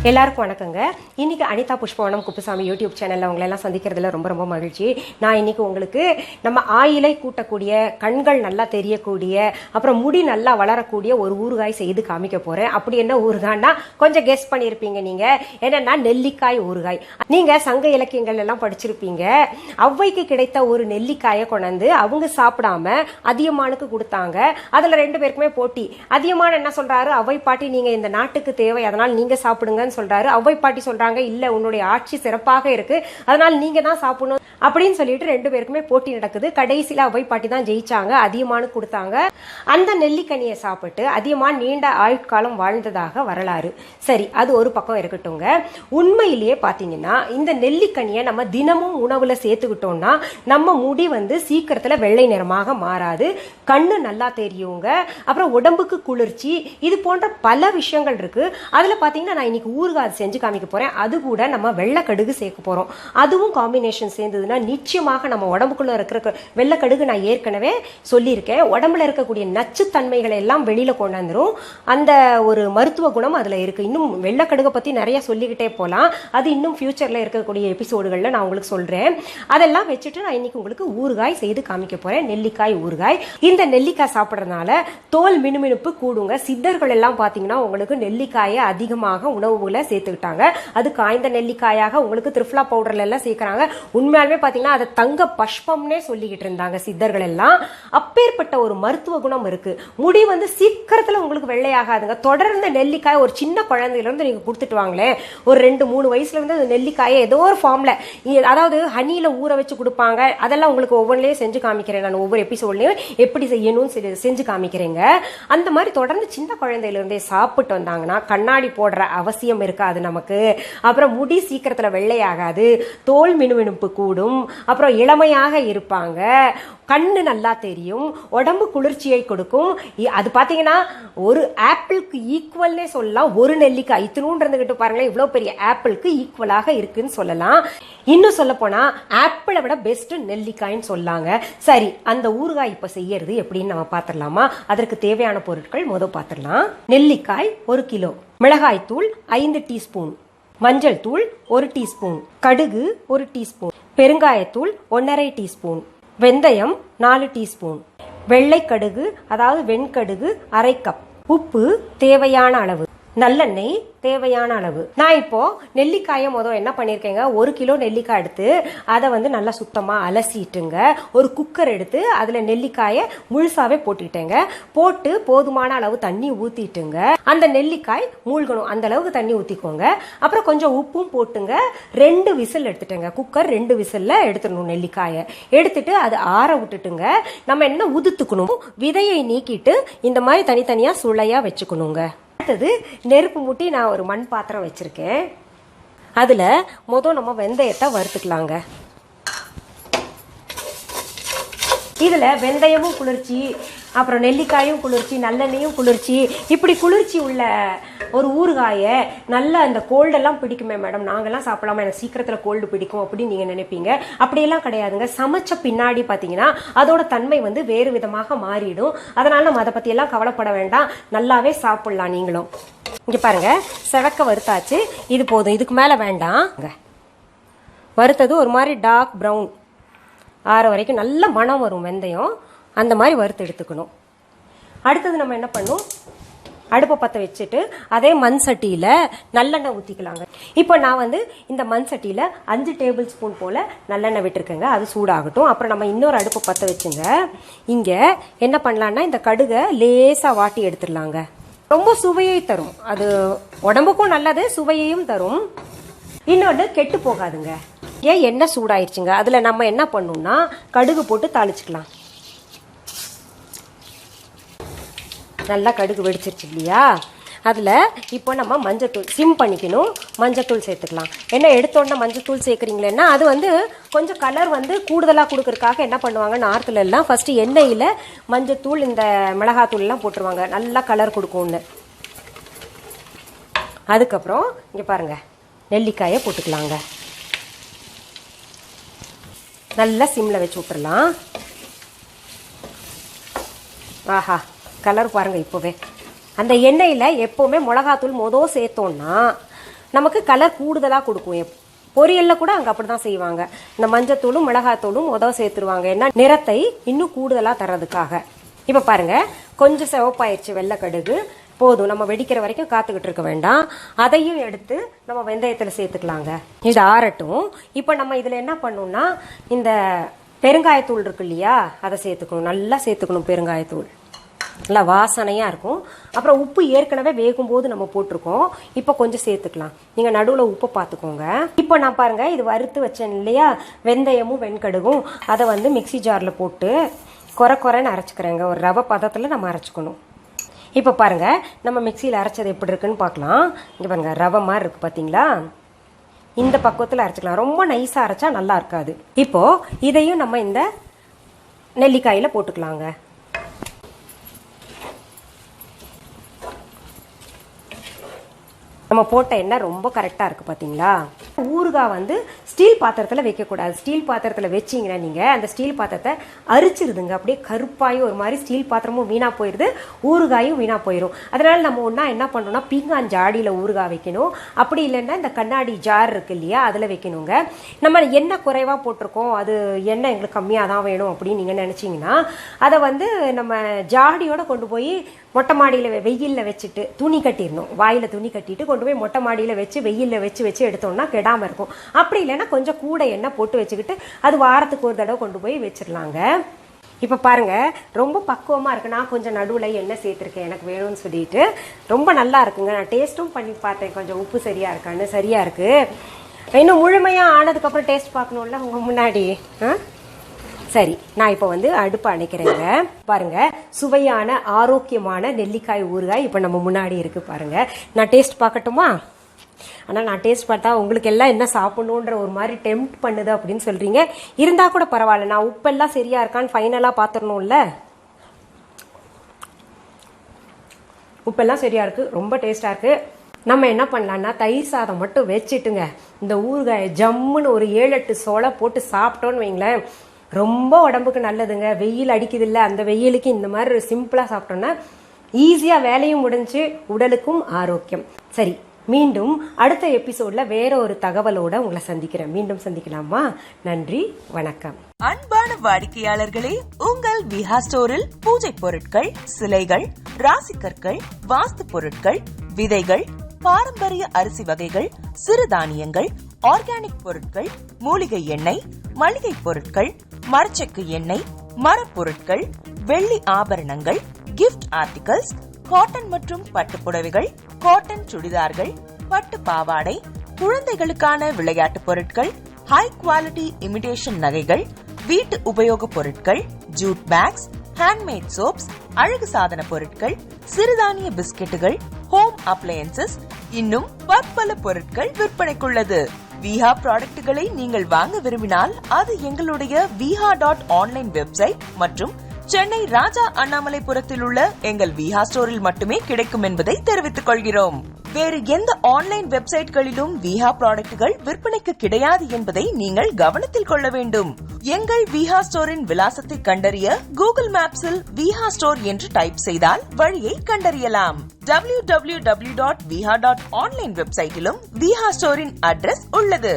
எல்லாருக்கும் வணக்கங்க. இன்னைக்கு அனிதா குப்புசாமி யூடியூப் சேனல்ல உங்களை எல்லாம் சந்திக்கிறதுல ரொம்ப ரொம்ப மகிழ்ச்சி. நான் இன்னைக்கு உங்களுக்கு நம்ம ஆயிலை கூட்டக்கூடிய, கண்கள் நல்லா தெரியக்கூடிய, அப்புறம் முடி நல்லா வளரக்கூடிய ஒரு ஊறுகாய் செய்து காமிக்க போறேன். அப்படி என்ன ஊறுகாய்னா கொஞ்சம் கெஸ் பண்ணியிருப்பீங்க நீங்க. என்னன்னா நெல்லிக்காய் ஊறுகாய். நீங்க சங்க இலக்கியங்கள் எல்லாம் படிச்சிருப்பீங்க. ஔவைக்கு கிடைத்த ஒரு நெல்லிக்காயை கொண்டு அவங்க சாப்பிடாம அதியமானுக்கு கொடுத்தாங்க. அதுல 2 பேருக்குமே போட்டி. அதியமான் என்ன சொல்றாரு, ஔவை பாட்டி நீங்க இந்த நாட்டுக்கு தேவை, அதனால நீங்க சாப்பிடுங்க சொல்றாரு. ஔவை பாட்டி சொல்றாங்க, இல்ல உன்னுடைய ஆட்சி சிறப்பாக இருக்கு, அதனால நீங்க தான் சாப்பிடணும் அப்படின்னு சொல்லிட்டு 2 பேருக்குமே போட்டி நடக்குது. கடைசியில ஔவை பாட்டி தான் ஜெயிச்சாங்க, அதியமானுக்கு கொடுத்தாங்க. அந்த நெல்லிக்கனியை சாப்பிட்டு அதியமான் நீண்ட ஆயுட்காலம் வாழ்ந்ததாக வரலாறு. சரி, அது ஒரு பக்கம் இருக்கட்டும்ங்க. உண்மையிலேயே பாத்தீங்கன்னா இந்த நெல்லிக்கனியை நம்ம தினமும் உணவுல சேர்த்துக்கிட்டோம்னா நம்ம முடி சீக்கிரத்துல வெள்ளை நிறமாக மாறாது, கண்ணு நல்லா தெரியுங்க, அப்புறம் உடம்புக்கு குளிர்ச்சி, இது போன்ற பல விஷயங்கள் இருக்கு. அதுல பாத்தீங்கன்னா நான் இன்னைக்கு ஊறுகாய் செஞ்சு காமிக்க போறேன். அது கூட நம்ம வெள்ளைக்கடுகு சேர்க்க போறோம். அதுவும் காம்பினேஷன் சேர்ந்ததுன்னா நிச்சயமாக நம்ம உடம்புக்குள்ள இருக்கிற வெள்ளைக்கடுகு நான் ஏற்கனவே சொல்லியிருக்கேன், உடம்புல இருக்கக்கூடிய நச்சுத்தன்மைகளை எல்லாம் வெளியில கொண்டாந்துரும். அந்த ஒரு மருத்துவ குணம் அதுல இருக்கு. இன்னும் வெள்ளைக்கடுகை பத்தி நிறைய சொல்லிக்கிட்டே போலாம். அது இன்னும் ஃபியூச்சர்ல இருக்கக்கூடிய எபிசோடுகள்ல நான் உங்களுக்கு சொல்றேன். அதெல்லாம் வச்சுட்டு நான் இன்னைக்கு உங்களுக்கு ஊறுகாய் செய்து காமிக்க போறேன், நெல்லிக்காய் ஊறுகாய். இந்த நெல்லிக்காய் சாப்பிட்றதுனால தோல் மினுமினுப்பு கூடுங்க. சித்தர்கள் எல்லாம் பாத்தீங்கன்னா உங்களுக்கு நெல்லிக்காயை அதிகமாக உணவுல சேர்த்துக்கிட்டாங்க. அது காய்ந்த நெல்லிக்காயாக உங்களுக்கு திரிஃப்லா பவுடர்ல எல்லாம் சேர்க்கிறாங்க. உண்மையாலுமே பாத்தீங்கன்னா அதை தங்க பஷ்பம்னே சொல்லிக்கிட்டு இருந்தாங்க சித்தர்கள் எல்லாம். அப்பேற்பட்ட ஒரு மருத்துவ குணம் இருக்கு. முடி சீக்கிரத்துல உங்களுக்கு வெள்ளையாகாதுங்க. தொடர்ந்து நெல்லிக்காய் ஒரு சின்ன குழந்தையில இருந்து நீங்க கொடுத்துட்டு வாங்களேன், ஒரு 2-3 வயசுல இருந்து நெல்லிக்காயை ஏதோ ஒரு ஃபார்ம்ல, அதாவது ஹனியில ஊற வச்சு கொடுப்பாங்க. அதெல்லாம் உங்களுக்கு ஒவ்வொன்றிலையும் செஞ்சு காமிக்கிறேன். நான் ஒவ்வொரு எபிசோட்லயும் எப்படி செய்யணும்னு செஞ்சு காமிக்கிறேங்க. அந்த மாதிரி தொடர்ந்து சின்ன குழந்தையில இருந்தே சாப்பிட்டு வந்தாங்கன்னா கண்ணாடி போடுற அவசியம் இருக்காது நமக்கு. அப்புறம் முடி சீக்கிரத்துல வெள்ளையாகாது, தோல் மினுமினுப்பு கூடும், அப்புறம் இளமையாக இருப்பாங்க, கண்ணு நல்லா தெரியும், உடம்பு குளிர்ச்சியை கொடுக்கும். அது பாத்தீங்கன்னா ஒரு ஆப்பிளுக்கு ஈக்குவல்னே சொல்லலாம். ஒரு நெல்லிக்காய் இத்தினூன் இருந்துகிட்டு பாருங்களேன், இவ்வளவு பெரிய ஆப்பிளுக்கு ஈக்குவலாக இருக்குன்னு சொல்லலாம். இன்னும் சொல்ல போனா ஆப்பிளை விட பெஸ்ட் நெல்லிக்காய்ன்னு சொல்லாங்க. சரி, அந்த ஊறுகாய் இப்ப செய்யறது எப்படின்னு நம்ம பாத்திரலாமா? அதற்கு தேவையான பொருட்கள் முதல் பாத்திரலாம். நெல்லிக்காய் 1 கிலோ, மிளகாய் தூள் 5 டீஸ்பூன், மஞ்சள் தூள் 1 டீஸ்பூன், கடுகு 1 டீஸ்பூன், பெருங்காயத்தூள் 1½ டீஸ்பூன், வெந்தயம் 4 டீஸ்பூன், வெள்ளை கடுகு அதாவது வெண்கடுகு 1/2 கப், உப்பு தேவையான அளவு, நல்லெண்ணெய் தேவையான அளவு. நான் இப்போ நெல்லிக்காயை என்ன பண்ணிருக்கேங்க, 1 கிலோ நெல்லிக்காய் எடுத்து அதை நல்லா சுத்தமா அலசிட்டுங்க ஒரு குக்கர் எடுத்து அதுல நெல்லிக்காயை முழுசாவே போட்டுக்கிட்டேங்க. போட்டு போதுமான அளவு தண்ணி ஊத்திட்டுங்க. அந்த நெல்லிக்காய் மூழ்கணும் அந்த அளவுக்கு தண்ணி ஊத்திக்கோங்க. அப்புறம் கொஞ்சம் உப்பும் போட்டுங்க 2 விசில் எடுத்துட்டேங்க. குக்கர் 2 விசில்ல எடுத்துடணும். நெல்லிக்காயை எடுத்துட்டு அது ஆற விட்டுட்டுங்க. நம்ம என்ன உதுத்துக்கணும், விதையை நீக்கிட்டு இந்த மாதிரி தனித்தனியா சுளையா வச்சுக்கணுங்க. அடுத்தது நெருப்பு மூட்டி நான் ஒரு மண் பாத்திரம் வச்சிருக்கேன். அதுல நம்ம வெந்தயத்தை வறுத்துக்கலாங்க. இதுல வெந்தயமும் குளிர்ச்சி, அப்புறம் நெல்லிக்காயும் குளிர்ச்சி, நல்லெண்ணையும் குளிர்ச்சி, இப்படி குளிர்ச்சி உள்ள ஒரு ஊறுகாயை நல்லா இந்த கோல்டெல்லாம் பிடிக்குமே மேடம், நாங்கெல்லாம் சாப்பிடாம எனக்கு சீக்கிரத்துல கோல்டு பிடிக்கும் அப்படின்னு நீங்க நினைப்பீங்க. அப்படியெல்லாம் கிடையாதுங்க. சமைச்ச பின்னாடி பாத்தீங்கன்னா அதோட தன்மை வேறு விதமாக மாறிடும். அதனால நம்ம அதை பத்தி எல்லாம் கவலைப்பட வேண்டாம், நல்லாவே சாப்பிடலாம் நீங்களும். இங்க பாருங்க, செவக்க வறுத்தாச்சு, இது போதும், இதுக்கு மேல வேண்டாம். வறுத்தது ஒரு மாதிரி டார்க் ப்ரௌன் ஆற வரைக்கும் நல்ல மனம் வரும் வெந்தயம், அந்த மாதிரி வறுத்து எடுத்துக்கணும். அடுத்தது நம்ம என்ன பண்ணும், அடுப்பை பற்ற வச்சுட்டு அதே மண் சட்டியில நல்லெண்ணெய் ஊற்றிக்கலாங்க. இப்போ நான் இந்த மண் சட்டியில 5 டேபிள் ஸ்பூன் போல நல்லெண்ணெய் விட்டுருக்கேங்க. அது சூடாகட்டும். அப்புறம் நம்ம இன்னொரு அடுப்பை பற்ற வச்சுங்க. இங்க என்ன பண்ணலாம்னா இந்த கடுகை லேசா வாட்டி எடுத்துடலாங்க. ரொம்ப சுவையை தரும், அது உடம்புக்கும் நல்லது, சுவையையும் தரும். இன்னொன்று கெட்டு போகாதுங்க. ஏன் எண்ணெய் சூடாயிருச்சுங்க, அதுல நம்ம என்ன பண்ணணும்னா கடுகு போட்டு தாளிச்சுக்கலாம். நல்லா கடுகு வெடிச்சிருச்சு இல்லையா? அதுல இப்போ நம்ம மஞ்சத்தூள் சிம் பண்ணிக்கணும். மஞ்சத்தூள் சேர்த்துக்கலாம். என்ன எடுத்தோன்னா மஞ்சத்தூள் சேர்க்குறீங்களேன்னா அது கொஞ்சம் கலர் கூடுதலாக கொடுக்கறதுக்காக என்ன பண்ணுவாங்க, நார்த்தில் எல்லாம் ஃபர்ஸ்ட் எண்ணெயில் மஞ்சத்தூள் இந்த மிளகாத்தூள் எல்லாம் போட்டுருவாங்க, நல்லா கலர் கொடுக்கும்னு. அதுக்கப்புறம் இங்கே பாருங்க, நெல்லிக்காயை போட்டுக்கலாங்க. நல்லா சிம்ல வச்சு விட்டுறலாம். ஆஹா, கலர் பாருங்க இப்போவே. அந்த எண்ணெயில் எப்போவுமே மிளகாத்தூள் சேர்த்தோம்னா நமக்கு கலர் கூடுதலாக கொடுக்கும். பொரியல்ல கூட அங்கே அப்படிதான் செய்வாங்க. இந்த மஞ்சத்தூளும் மிளகாத்தூளும் சேர்த்துருவாங்க, ஏன்னா நிறத்தை இன்னும் கூடுதலாக தர்றதுக்காக. இப்போ பாருங்க, கொஞ்சம் சிவப்பாயிருச்சு வெள்ளைக்கடுகு, போதும். நம்ம வெடிக்கிற வரைக்கும் காத்துக்கிட்டு இருக்க வேண்டாம். அதையும் எடுத்து நம்ம வெந்தயத்தில் சேர்த்துக்கலாங்க. இது ஆறட்டும். இப்போ நம்ம இதில் என்ன பண்ணணும்னா, இந்த பெருங்காயத்தூள் இருக்கு இல்லையா, அதை சேர்த்துக்கணும். நல்லா சேர்த்துக்கணும் பெருங்காயத்தூள், நல்லா வாசனையாக இருக்கும். அப்புறம் உப்பு ஏற்கனவே வேகும் போது நம்ம போட்டிருக்கோம், இப்போ கொஞ்சம் சேர்த்துக்கலாம். நீங்கள் நடுவில் உப்பை பார்த்துக்கோங்க. இப்போ நான் பாருங்க, இது வறுத்து வச்சேன் இல்லையா, வெந்தயமும் வெண்கடுகும், அதை மிக்சி ஜாரில் போட்டு குறைன்னு அரைச்சிக்கிறேங்க. ஒரு ரவை பதத்தில் நம்ம அரைச்சிக்கணும். இப்போ பாருங்க, நம்ம மிக்சியில் அரைச்சது எப்படி இருக்குன்னு பார்க்கலாம். இங்கே பாருங்க, ரவை மாதிரி இருக்கு பார்த்தீங்களா, இந்த பக்குவத்தில் அரைச்சிக்கலாம். ரொம்ப நைஸாக அரைச்சா நல்லா இருக்காது. இப்போ இதையும் நம்ம இந்த நெல்லிக்காயில் போட்டுக்கலாங்க. நம்ம போட்ட எண்ணெய் ரொம்ப கரெக்டாக இருக்குது பார்த்தீங்களா. ஊறுகாய் ஸ்டீல் பாத்திரத்தில் வைக்கக்கூடாது. ஸ்டீல் பாத்திரத்தில் வச்சிங்கன்னா நீங்கள் அந்த ஸ்டீல் பாத்திரத்தை அரிச்சிருதுங்க, அப்படியே கருப்பாயி ஒரு மாதிரி ஸ்டீல் பாத்திரமும் வீணாக போயிடுது, ஊறுகாயும் வீணாக போயிடும். அதனால் நம்ம ஒன்றா என்ன பண்ணணும்னா, பீங்கான் ஜாடியில் ஊறுகாய் வைக்கணும். அப்படி இல்லைன்னா இந்த கண்ணாடி ஜார் இருக்கு இல்லையா, அதில் வைக்கணுங்க. நம்ம எண்ணெய் குறைவாக போட்டிருக்கோம், அது எண்ணெய் எங்களுக்கு கம்மியாக தான் வேணும் அப்படின்னு நீங்கள் நினச்சிங்கன்னா, அதை நம்ம ஜாடியோடு கொண்டு போய் மொட்டை மாடியில் வெயிலில் வச்சுட்டு துணி கட்டிடணும். வாயில் துணி கட்டிட்டு கொண்டு போய் மொட்டை மாடியில் வச்சு வெயிலில் வச்சு எடுத்தோம்னா கெடாமல் இருக்கும். அப்படி இல்லைன்னா கொஞ்சம் கூட எண்ணெய் போட்டு வச்சுக்கிட்டு அது வாரத்துக்கு ஒரு தடவை கொண்டு போய் வச்சிடலாங்க. இப்போ பாருங்க, ரொம்ப பக்குவமாக இருக்குது. நான் கொஞ்சம் நடுவில் எண்ணெய் சேர்த்துருக்கேன், எனக்கு வேணும்னு சொல்லிட்டு. ரொம்ப நல்லா இருக்குங்க. நான் டேஸ்ட்டும் பண்ணி பார்த்தேன், கொஞ்சம் உப்பு சரியாக இருக்கான்னு. சரியாக இருக்குது. இன்னும் முழுமையாக ஆனதுக்கப்புறம் டேஸ்ட் பார்க்கணும்ல உங்கள் முன்னாடி. சரி, நான் இப்போ அடுப்பை அணைக்கிறேங்க. பாருங்க, சுவையான ஆரோக்கியமான நெல்லிக்காய் ஊறுகாய் இப்போ நம்ம முன்னாடி இருக்கு பாருங்க. நான் டேஸ்ட் பார்க்கட்டுமா? ஆனால் நான் டேஸ்ட் பார்த்தா உங்களுக்கு எல்லாம் என்ன சாப்பிடணுன்ற ஒரு மாதிரி டெம்ப்ட் பண்ணுது அப்படின்னு சொல்றீங்க. இருந்தா கூட பரவாயில்ல, நான் உப்பெல்லாம் சரியா இருக்கான்னு ஃபைனலாக பார்த்துடணும்ல. உப்பெல்லாம் சரியா இருக்கு, ரொம்ப டேஸ்டா இருக்கு. நம்ம என்ன பண்ணலாம்னா, தயிர் சாதம் மட்டும் வச்சுட்டுங்க இந்த ஊறுகாயை ஜம்முன்னு ஒரு 7-8 சோளை போட்டு சாப்பிட்டோன்னு வைங்களேன், ரொம்ப உடம்புக்கு நல்லதுங்க. வெயில் அடிக்குது இல்லை, அந்த வெயிலுக்கு இந்த மாதிரி சிம்பிளாக சாப்பிட்டோன்னா ஈஸியாக வேலையும் முடிஞ்சு, உடலுக்கும் ஆரோக்கியம். சரி, மீண்டும் அடுத்த எபிசோட்ல வேற ஒரு தகவலோட உங்களை சந்திக்கிறேன். மீண்டும் சந்திக்கலாமா? நன்றி, வணக்கம். அன்பான வாடிக்கையாளர்களே, உங்கள் விஹா ஸ்டோரில் பூஜை பொருட்கள், சிலைகள், ராசிக்கற்கள், வாஸ்து பொருட்கள், விதைகள், பாரம்பரிய அரிசி வகைகள், சிறுதானியங்கள், ஆர்கானிக் பொருட்கள், மூலிகை எண்ணெய், மளிகை பொருட்கள், மரச்செக்கு எண்ணெய், மரப்பொருட்கள், வெள்ளி ஆபரணங்கள், கிஃப்ட் ஆர்டிகல்ஸ், காட்டன் மற்றும் பட்டு புடவைகள், காட்டன் சுடிதார்கள், பட்டு பாவாடை, குழந்தைகளுக்கான விளையாட்டு பொருட்கள், ஹை குவாலிட்டி இமிடேஷன் நகைகள், வீட்டு உபயோக பொருட்கள், ஜூட் பேக்ஸ், ஹேண்ட்மேட் சோப்ஸ், அழகு சாதன பொருட்கள், சிறுதானிய பிஸ்கெட்டுகள், ஹோம் அப்ளையன்சஸ், இன்னும் பற்பல பொருட்கள் விற்பனைக்குள்ளது. விஹா ப்ராடக்ட்களை நீங்கள் வாங்க விரும்பினால் அது எங்களுடைய viha.online வெப்சைட் மற்றும் சென்னை ராஜா அண்ணாமலைபுரத்தில் உள்ள எங்கள் விஹா ஸ்டோரில் மட்டுமே கிடைக்கும் என்பதை தெரிவித்துக் கொள்கிறோம். வேறு எந்த ஆன்லைன் வெப்சைட்களிலும் விஹா ப்ராடக்ட்கள் விற்பனைக்கு கிடையாது என்பதை நீங்கள் கவனத்தில் கொள்ள வேண்டும். எங்கள் விஹா ஸ்டோரின் விலாசத்தை கண்டறிய கூகுள் மேப்ஸில் விஹா ஸ்டோர் என்று டைப் செய்தால் வழியை கண்டறியலாம். www.viha.online வெப்சைட்டிலும் விஹா ஸ்டோரின் அட்ரஸ் உள்ளது.